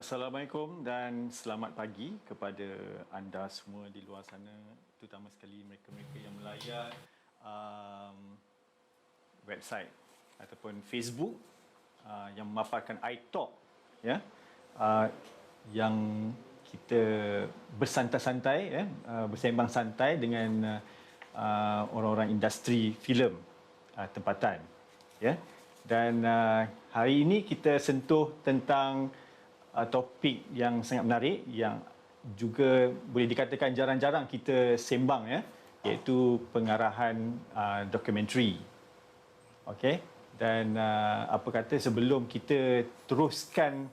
Assalamualaikum dan selamat pagi kepada anda semua di luar sana, terutama sekali mereka-mereka yang melayan website ataupun Facebook yang memaparkan iTalk, ya, yang kita bersantai-santai, bersembang santai dengan orang-orang industri filem tempatan, ya. Dan hari ini kita sentuh tentang topik yang sangat menarik yang juga boleh dikatakan jarang-jarang kita sembang, ya, iaitu pengarahan dokumentari. Okey, dan apa kata sebelum kita teruskan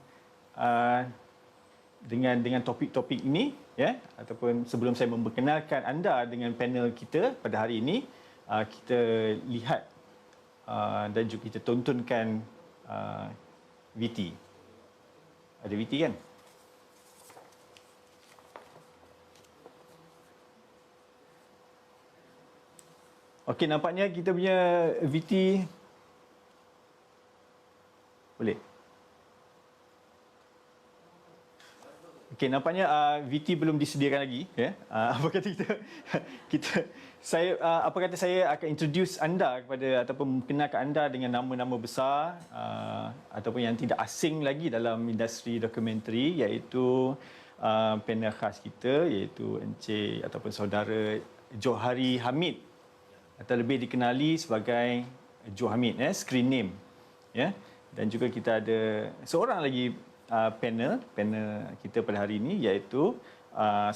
dengan topik-topik ini, ya, ataupun sebelum saya memperkenalkan anda dengan panel kita pada hari ini, kita lihat dan juga kita tontonkan VT. Ada VT kan? Okey, nampaknya kita punya VT boleh. Okey, nampaknya VT belum disediakan lagi, ya. Apa kata saya akan introduce anda kepada ataupun kenalkan anda dengan nama-nama besar ataupun yang tidak asing lagi dalam industri dokumentari, iaitu panel khas kita, iaitu Encik ataupun saudara Johari Hamid, atau lebih dikenali sebagai Joe Hamid, screen name, ya. Dan juga kita ada seorang lagi panel kita pada hari ini, iaitu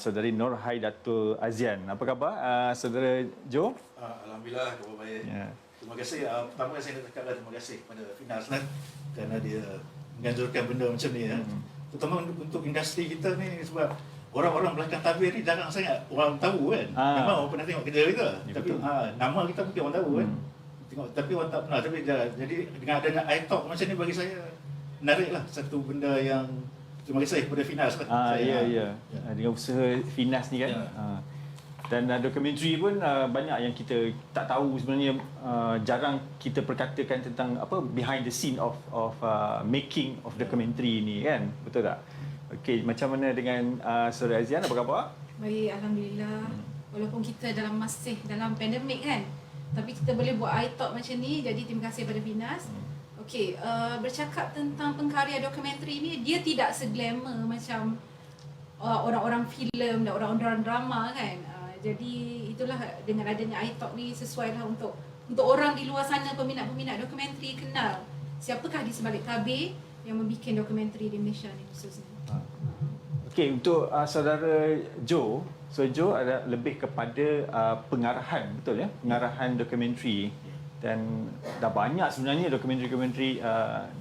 saudari Nur Haidatul Azian. Apa khabar saudara Joe? Alhamdulillah, khabar baik. Ya. Terima kasih. Pertama saya nak cakap terima kasih kepada Finas kerana dia menganjurkan benda macam ni, ya. Terutama untuk industri kita ni, sebab orang-orang belakang tabir ni jarang sangat orang tahu, kan. Memang orang pernah tengok kerja kita, Ya, tapi betul. nama kita mungkin orang tahu, kan. Tengok, tapi orang tak pernah. Tapi jadi dengan adanya iTalk macam ni, bagi saya menarik lah, satu benda yang terima kasih kepada Finas lah. Ya. Dengan usaha Finas ni kan. Ya. Dan dokumentari pun banyak yang kita tak tahu sebenarnya, jarang kita perkatakan tentang apa behind the scene of making of documentary ni, kan. Betul tak? Okey, macam mana dengan saudara Azian, apa khabar? Baik, Alhamdulillah. Walaupun kita masih dalam pandemik, kan, tapi kita boleh buat iTalk macam ni. Jadi terima kasih pada Finas. Okey, bercakap tentang pengkarya dokumentari ni, dia tidak seglamour macam orang-orang filem dan orang-orang drama, kan. Jadi itulah, dengan adanya iTalk ni sesuailah untuk orang di luar sana, peminat-peminat dokumentari, kenal siapakah di sebalik tabir yang membuat dokumentari di Malaysia ni khususnya. Okey, untuk saudara Joe, so Joe ada lebih kepada pengarahan, betul, ya? Pengarahan dokumentari. Dan dah banyak sebenarnya dokumentari-dokumentari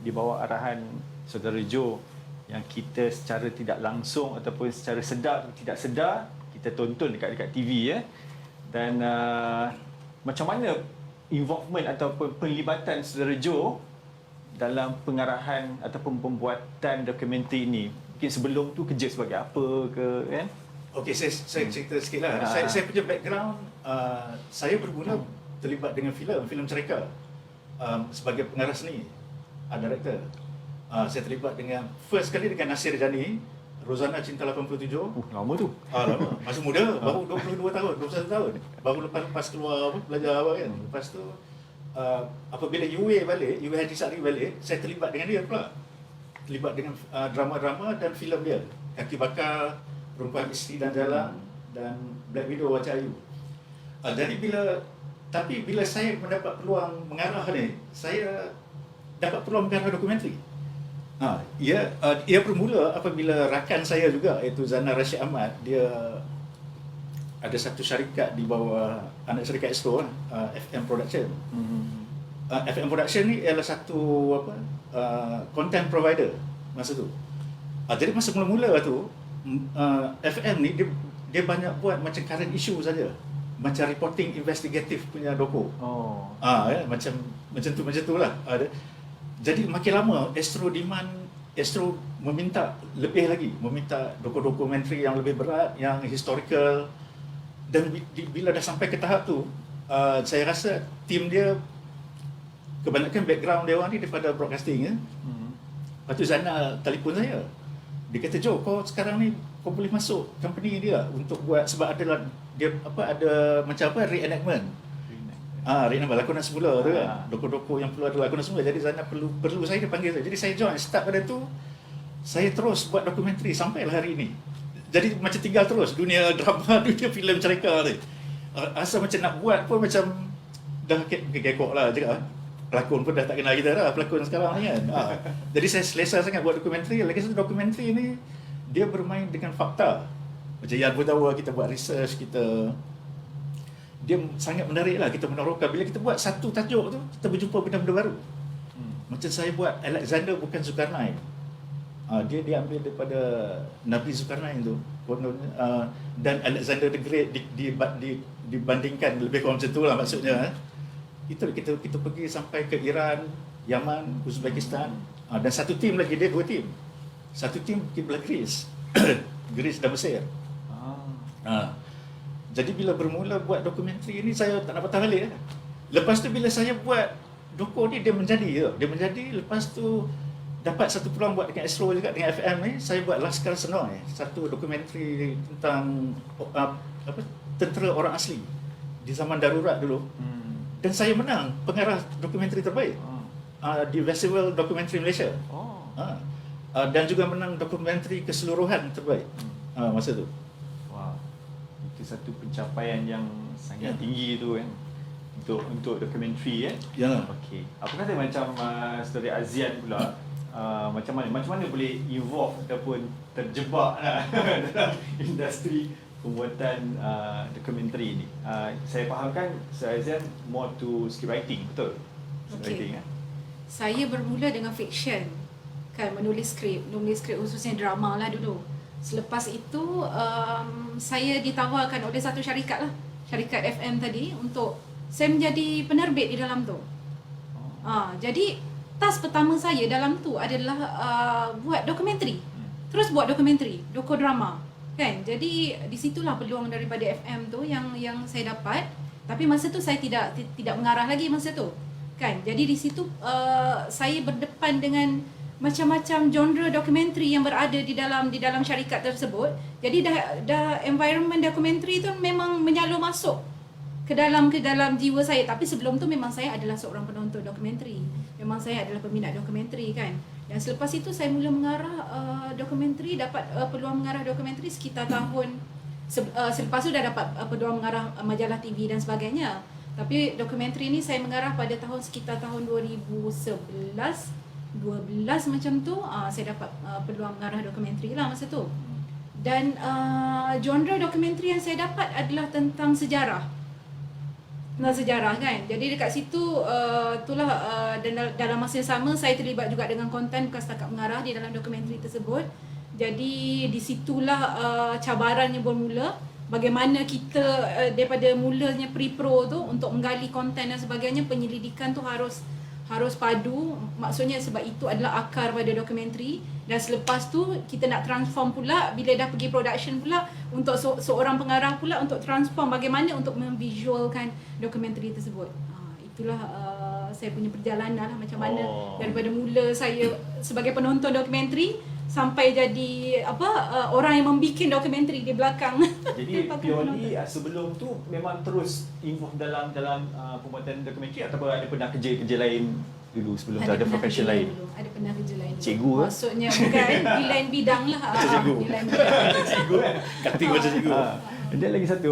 di bawah arahan saudara Joe yang kita secara tidak langsung ataupun secara sedar atau tidak sedar kita tonton dekat TV, ya. Dan macam mana involvement ataupun penglibatan saudara Joe dalam pengarahan ataupun pembuatan dokumentari ini? Mungkin sebelum tu kerja sebagai apa ke, kan? Okey, saya cerita sikit lah. Saya punya background, saya bermula terlibat dengan filem cerita sebagai pengarah seni, director. Saya terlibat first kali dengan Nasir Jani, Rozana Cinta 87. Lama tu. Lama. Masa muda, baru 22 tahun, 21 tahun. Baru lepas keluar belajar awal, kan. Lepas tu apabila UA Haji Sakri balik, saya terlibat dengan dia pula. Terlibat dengan drama-drama dan filem dia. Kaki Bakar, Perempuan Isteri dan Jalan, dan Black Widow Wajah Ayu. Jadi bila saya mendapat peluang mengarah ni, saya dapat peluang mengarah dokumentari. Ia bermula apabila rakan saya juga, iaitu Zana Rashid Ahmad, dia ada satu syarikat di bawah anak syarikat Astro, FM Production. FM Production ni ialah satu content provider masa tu. Jadi masa mula-mula tu, FM ni dia banyak buat macam current issue saja. Macam reporting investigatif punya doku. Macam tu lah. Jadi makin lama Astro meminta lebih lagi, meminta dokumentari yang lebih berat, yang historical. Dan bila dah sampai ke tahap tu, saya rasa tim dia kebanyakan background dia orang ni daripada broadcasting, ya. Lepas tu Zana telefon saya. Dia kata, "Jo, kau sekarang ni kau boleh masuk company dia untuk buat, sebab ada dia ada macam apa, reenactment. Reenactment lakonan semula tu kan. Doko-doko yang perlu ada lakonan semula. Jadi Zana perlu saya, dia panggil saya. Jadi saya join, start pada tu saya terus buat dokumentari sampailah hari ini. Jadi macam tinggal terus dunia drama, dunia filem cerita ni. Asal macam nak buat pun macam dah gekok lah cakap. Pelakon pun dah tak kenal kita dah, pelakon sekarang ni kan. Jadi saya selesa sangat buat dokumentari. Lagi satu, dokumentari ni dia bermain dengan fakta. Macam Yan pun tahu, kita buat research, dia sangat menarik lah, kita meneroka. Bila kita buat satu tajuk tu, kita berjumpa benda-benda baru. Macam saya buat Alexander bukan Zulkarnain. Dia ambil daripada Nabi Zulkarnain tu. Dan Alexander the Great dibandingkan lebih kurang macam tu lah maksudnya. Kita pergi sampai ke Iran, Yaman, Uzbekistan. Dan satu tim lagi, dia 2 tim. Satu tim pergi Greece. Greece dan Mesir. Jadi bila bermula buat dokumentari ni, saya tak nak patah balik. Lepas tu bila saya buat doko ni, dia menjadi. Lepas tu dapat satu peluang buat dengan Astro juga, dengan FM ni. Saya buat Laskar Senoi, satu dokumentari tentang tentera orang asli di zaman darurat dulu. Dan saya menang pengarah dokumentari terbaik di Festival Dokumentari Malaysia. Dan juga menang dokumentari keseluruhan terbaik masa tu. Wow. Itu satu pencapaian yang sangat tinggi tu kan. Untuk dokumentari Ya. Okey. Apa kata macam story Azian pula? Macam mana boleh involve ataupun terjebak dalam industri pembuatan dokumentari ni? Saya fahamkan Sir Azian more to script writing, betul? Script writing, Saya bermula dengan fiction, kan, menulis skrip khususnya drama lah dulu. Selepas itu saya ditawarkan oleh satu syarikat lah, syarikat FM tadi, untuk saya menjadi penerbit di dalam tu. Jadi task pertama saya dalam tu adalah buat dokumentari. Terus buat dokumentari, dokodrama, kan. Jadi di situlah peluang daripada FM tu yang saya dapat. Tapi masa tu saya tidak mengarah lagi masa tu, kan. Jadi di situ saya berdepan dengan macam-macam genre dokumentari yang berada di dalam syarikat tersebut. Jadi dah environment dokumentari tu memang menyalur masuk ke dalam jiwa saya. Tapi sebelum tu memang saya adalah seorang penonton dokumentari. Memang saya adalah peminat dokumentari, kan. Dan selepas itu saya mula mengarah dokumentari, dapat peluang mengarah dokumentari sekitar tahun selepas tu dah dapat peluang mengarah majalah TV dan sebagainya. Tapi dokumentari ni saya mengarah pada sekitar tahun 2011 12 macam tu. Saya dapat peluang mengarah dokumentari lah masa tu. Dan genre dokumentari yang saya dapat adalah tentang sejarah. Kan. Jadi dekat situ itulah dalam masa yang sama saya terlibat juga dengan konten, bukan setakat mengarah di dalam dokumentari tersebut. Jadi di situlah cabarannya bermula. Bagaimana kita daripada mulanya pre-pro tu untuk menggali konten dan sebagainya, penyelidikan tu harus padu. Maksudnya sebab itu adalah akar pada dokumentari. Dan selepas tu kita nak transform pula, bila dah pergi production pula, untuk seorang pengarah pula untuk transform bagaimana untuk memvisualkan dokumentari tersebut. Itulah saya punya perjalanan lah, macam mana daripada mula saya sebagai penonton dokumentari sampai jadi orang yang membikin dokumentari di belakang. Jadi purely sebelum tu memang terus involve dalam pembuatan dokumentari, ataupun ada pernah kerja lain dulu sebelum tu, ada profession lain? Ada pernah kerja lain. Cikgu ke? Maksudnya bukan di lain bidang lah. Cikgu. Di lain bidang. Cikgu kan? Kating macam cikgu. Dan lagi satu,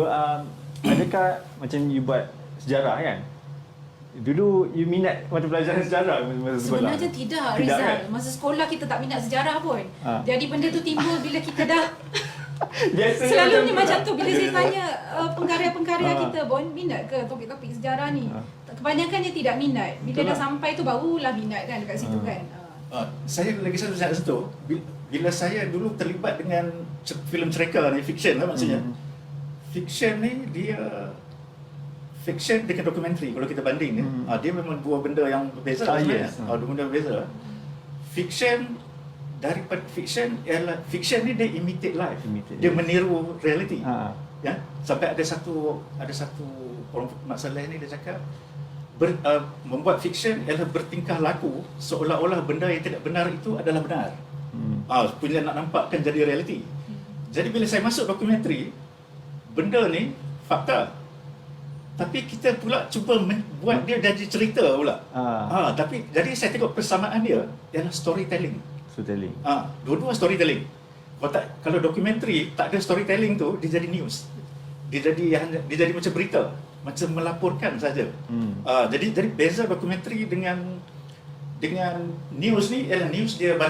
adakah macam you buat sejarah kan? Dulu you minat macam pelajaran sejarah masa sekolah? Sebenarnya tidak, Rizal. Kan? Masa sekolah kita tak minat sejarah pun. Jadi benda tu timbul bila kita dah selalunya macam tu. Bila saya tanya pengkarya-pengkarya kita pun, minat ke topik-topik sejarah ni? Kebanyakannya tidak minat. Bila dah sampai tu barulah minat kan dekat situ kan. Saya lagi satu, bila saya dulu terlibat dengan filem cerita ni, fiction lah maksudnya. Fiction ni dia fiction dengan dokumentari, kalau kita banding ni, dia memang dua benda yang berbeza sebenarnya. Dua benda berbeza. Fiction, daripada fiction ialah, fiction ni dia imitate life. Dia meniru reality. Ya, sampai ada satu orang masalah ni dia cakap membuat fiction ialah bertingkah laku seolah-olah benda yang tidak benar itu adalah benar. punya nak nampakkan jadi realiti. Jadi bila saya masuk dokumentari, benda ni fakta. Tapi kita pula cuba buat dia jadi cerita pula. Tapi jadi saya tengok persamaan dia ialah storytelling. Storytelling. Dua-dua storytelling. Kalau dokumentari tak ada storytelling tu, dia jadi news. Dia jadi macam berita, macam melaporkan saja. Jadi beza dokumentari dengan news ni ialah news dia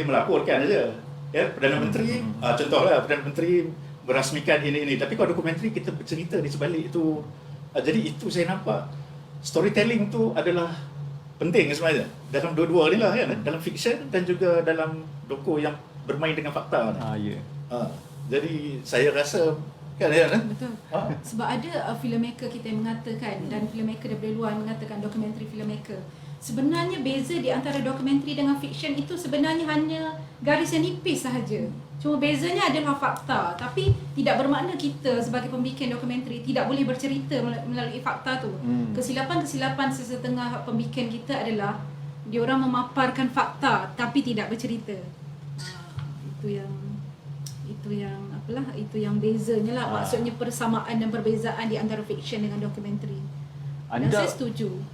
melaporkan saja. Ya, Perdana Menteri, contohlah Perdana Menteri merasmikan ini. Tapi kalau dokumentari kita bercerita di sebalik itu. Jadi itu saya nampak storytelling tu adalah penting sebenarnya dalam dua-dua ni lah kan, dalam fiction dan juga dalam doku yang bermain dengan fakta ni. Jadi saya rasa kan ya kan? Betul. Sebab ada filmmaker kita yang mengatakan dan filmmaker daripada luar mengatakan dokumentari filmmaker. Sebenarnya beza di antara dokumentari dengan fiction itu sebenarnya hanya garis yang nipis sahaja. Cuma bezanya adalah fakta, tapi tidak bermakna kita sebagai pembikin dokumentari tidak boleh bercerita melalui fakta tu. Kesilapan-kesilapan sesetengah pembikin kita adalah diorang memaparkan fakta tapi tidak bercerita. Itu yang bezanya lah. Maksudnya persamaan dan perbezaan di antara fiction dengan dokumentari. Dan saya setuju.